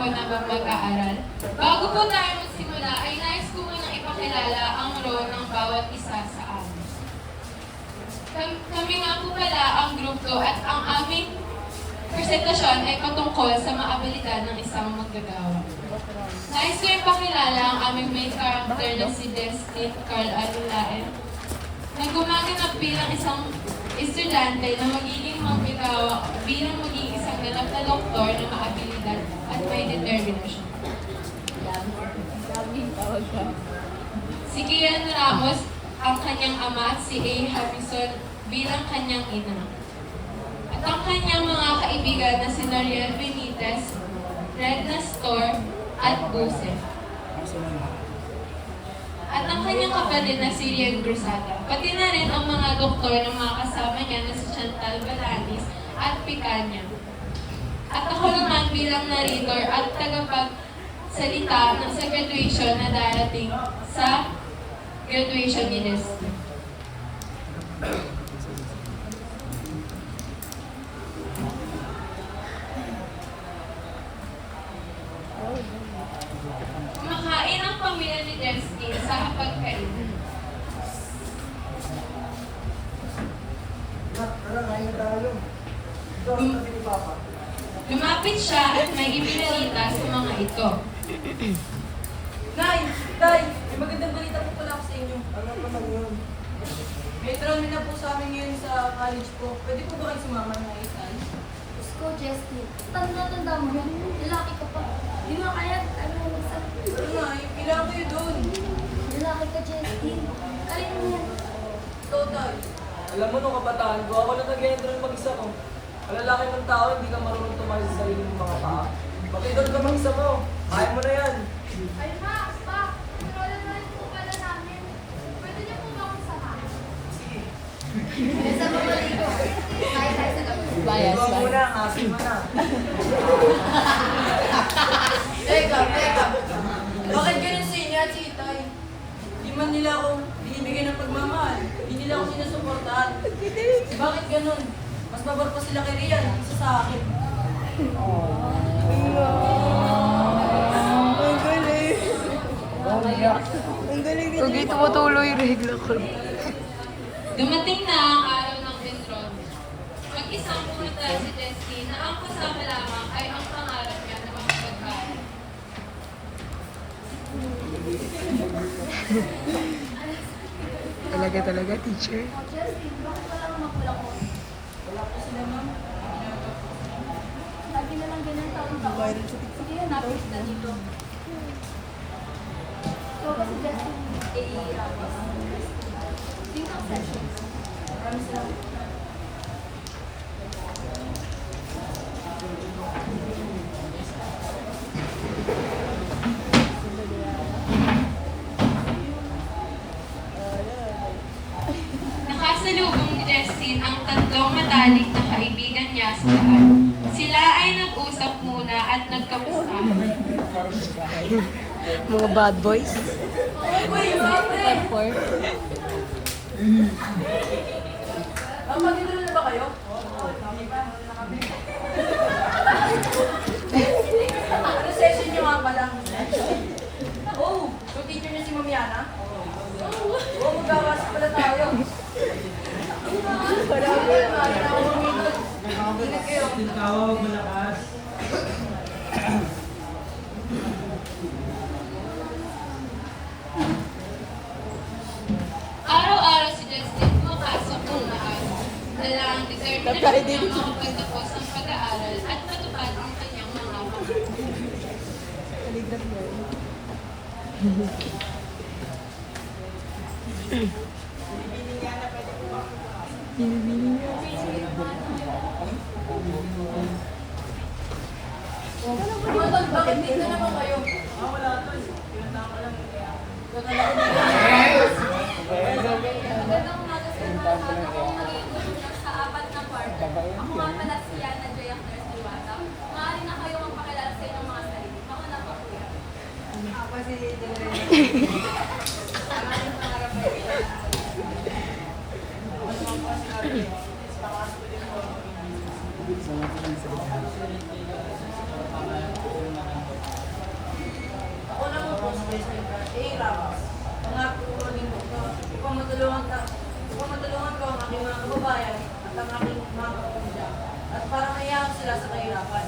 grupo na mag-aaral. Bago po tayo magsimula, ay nais ko munang ipakilala ang role ng bawat isa sa amin. Kami nga po pala ang grupo at ang aming presentasyon ay patungkol sa mga abilidad ng isang manggagawa. Nais ko ipakilala ang aming main character na si Destin Carl Alulaen, na gumaganap bilang isang estudyante na magiging manggagawa bilang magiging isang ganap na doktor na maabilidad at may determinasyon. Si Kian Ramos, ang kanyang ama, si A. Harrison bilang kanyang ina. At ang kanyang mga kaibigan na si Nariel Benitez, Red Nestor, at Buse. At ang kanyang kapatid na si Rian Cruzada. Pati na rin ang mga doktor ng mga kasama niya na si Chantal Balanis at Picanya. At ako naman bilang narrator at tagapagsalita sa graduation na darating sa graduation ni Nestor. Kumakain ang pamilya ni Destin sa hapagkainan. Tara, kain na tayo. Ito ang sabi ni Papa. Lumapit siya at may ipinalita sa mga ito. Nay! Tay! May magandang balita po pala ako sa inyo. Ano naman yun? May enrollment na po sa amin ngayon sa college po. Pwede po ba kayo sumama na Tay? Diyos ko, Justin. Tanda-tanda mo yan. Lalaki ka pa. Di ba kaya, Pero Nay, kailangan kayo doon. lalaki ka, Justin. Alin mo yan? Ito, Tay. Alam mo, nung kabataan ko, ako lang nag-enroll mag-isa ko. Kalalaki ng tao, hindi ka marunong tumayo sa sarili ng mga paa. Mag-enroll ka mag-isa mo. Kaya mo na yan. Ay, Max, pa! Enrollan na rin po pala namin. Pwede niyo po ba akong samahan? Sige. Sa mamaligo. Tayo sa gabi. Ikaw muna, asin mo na. Teka. Bakit ganun sa inyo at si Tay? Di man nila ako binibigyan ng pagmamahal. Hindi nila ako sinusuportahan. Bakit ganun? Mas mabor pa sila kay Rian kaysa sa akin. Huwag tumutuloy, regla ko. Dumating na ang araw ng enrollment. Mag-isang pumunta si Destin na ang kasama lamang ay ang pangarap niya na makapag-aral. Talaga, teacher. Justin, bakit wala akong magulang ko? Wala po sila, ma'am. Lagi na lang ganyan taon-taon. Sige, hanapin kita dito. Ikaw ba si Justin A. Ramos? Dito ang session. Maraming salamat. Nakasalubong ni Destin ang tatlong matalik na kaibigan niya sa daan. Sila ay nag-usap muna at nagkamustahan. Mga bad boys. Mag-enroll na ba kayo? Ano session nyo nga pala? Oh, so teacher niyo si Mamiana? Oo, magkakasa pala tayo. Ingat kayo. Tawag malakas. Araw-araw si Destin pumapasok ng maaga. Dala ang determinasyon niya makapagtapos ang pag-aaral at matupad ang kanyang mga Bakit dito naman kayo? Wala to. Pinunta ko lang. Magandang umaga sa mga lahat. Ako ang nag-iimbestiga sa 4 na kwarto. Ako nga pala si Yana Joya Claire Diwata. Maaari na kayong magpakilala sa inyong mga sarili. Ako na po kuya. Ako si Delrena. at ang aking mga kapamilya. At para mayahan sila sa kahirapan.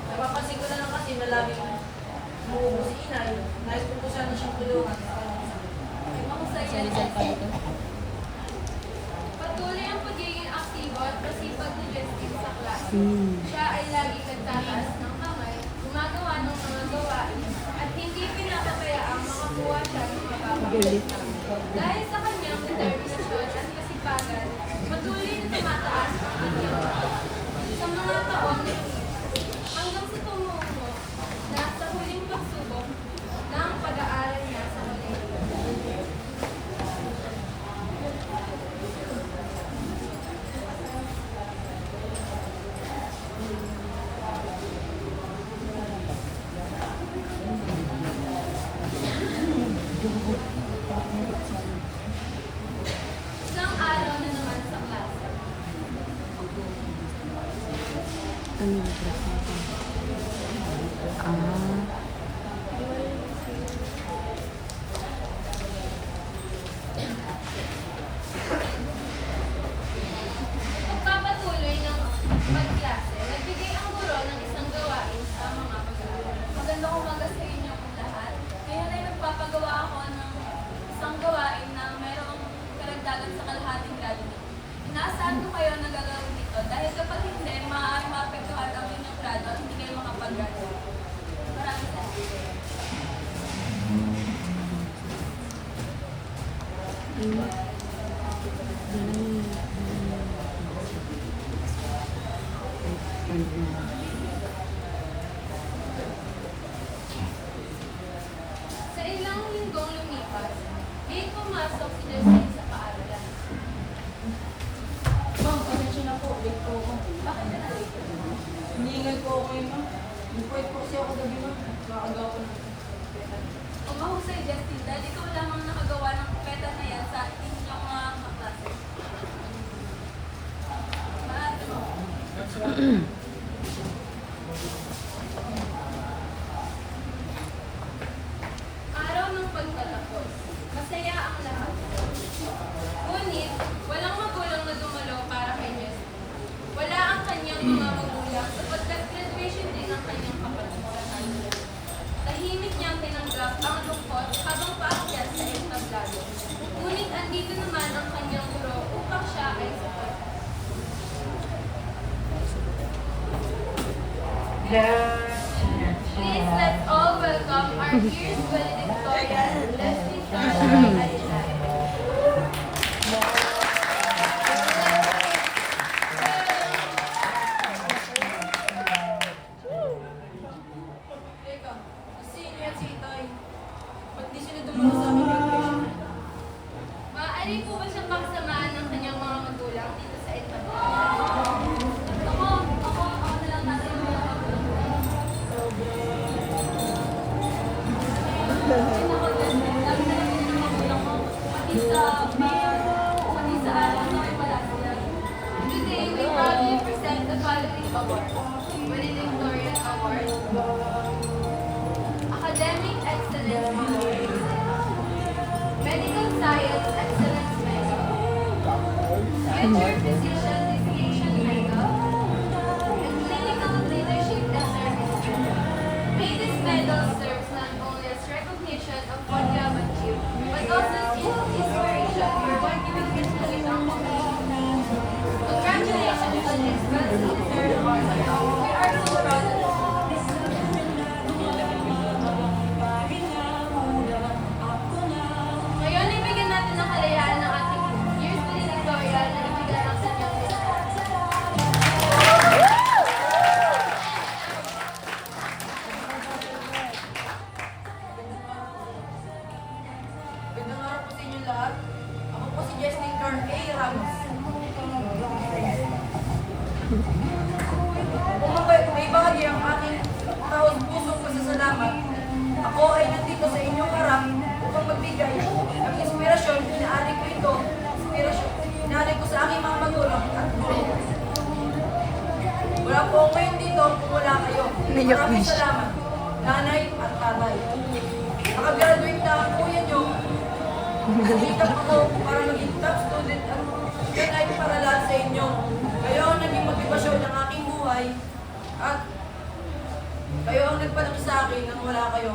Napapansin ko na lang kasi na laging umuubo si inay, nais ko po sana siyang tulungan sa kanyang sakit. Ay, mahusay yan, Jessie. Patuloy ang pagiging aktibo at masipag ni Jessie sa klase. Siya ay laging nagtataas ng kamay, gumagawa ng mga gawain, at hindi pinapapayaang makakuha siya ng mababang. Dahil sa kanyang determinasyon at kasipagan, patuloy na tumataas ang kanyang grado. Sa mga taong hanggang sa tumungo na sa huling pagsubok ng pag-aaral niya sa kolehiyo. Isang araw na naman sa klase. Ano yung Ah. Pagpapatuloy ng pagklase, nagbigay ang guro ng isang gawain sa mga pag-aaral. Magandang umaga sa inyo lahat. Ngayon ay nagpapagawa ako ng isang gawain na mayroong karagdagan sa kalahating grado nito. Inaasahan ko kayo na gagawin ito dahil kapag hindi, maaaring maapektuhan ang inyong grado at hindi kayo makapag-graduate. Maraming salamat. Sa ilang linggong lumipas, di pumasok si Jessie sa paaralan. Ma'am, pasensya na po, late po ako. Bakit ka na-late? Hinihingal po ako ngayon, ma'am. Nag-point po kasi ako gabi, ma'am. Nakakagawa ko ng Kung mahusay, Jessie, dahil ikaw lamang nakagawa ng peta na yan sa inyong mga kaklase. Maaari mo. Araw ng pagtatapos. Masaya ang lahat. Ngunit, walang magulang na dumalo para kay Jessie. Wala ang kanyang mga magulang sapagkat graduation din ang kanyang kapatid sa kanya. Tahimik niyang tinanggap ang lungkot habang paakyat sa entablado. Ngunit andito naman ang kanyang guro upang siya ay support. Please let's all welcome our dear valedictorian, Leslie Sarah Alisay. Teka, kasi inyo yan si Itay. Ba't di sila dumalo sa aming graduation? Maaari po ba siyang pagsamaan ng kanyang mga magulang dito sa entablado? Ako na lang natin yung mga magulang. Today, we proudly present the following award. Valedictorian Award, Academic Excellence Award, Medical Science Excellence Medal, Future Physician Distinction Medal, and Clinical Leadership and Service Medal. May this medal serves not only as recognition of what you have achieved, but also as inspiration for what you will continue to accomplish. Congratulations on this well-deserved award. We are so proud of you. Ngayon, ibigyan natin ng kalayaan ng ating years valedictorian na ibigay ang sa inyong Gandang araw po sa inyo lahat. Ako po si Jessie Carl A. Ramos. Kung may bahagi ang aking taos pusong pasasalamat, ako ay nandito sa inyong harap upang magbigay ng inspirasyon. Inaari ko ito, inaari ko sa aking mga magulang at guro. Wala po ako ngayon dito kung wala kayo. Maraming salamat, nanay at tatay. Nakagraduate na ang kuya nyo. Nandito ako para maging top student at Yan ay para lahat sa inyo. Kayo ang naging motivasyon ng aking buhay at kayo ang nagpalaki sa akin nang wala kayo.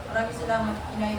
Maraming salamat, Inay.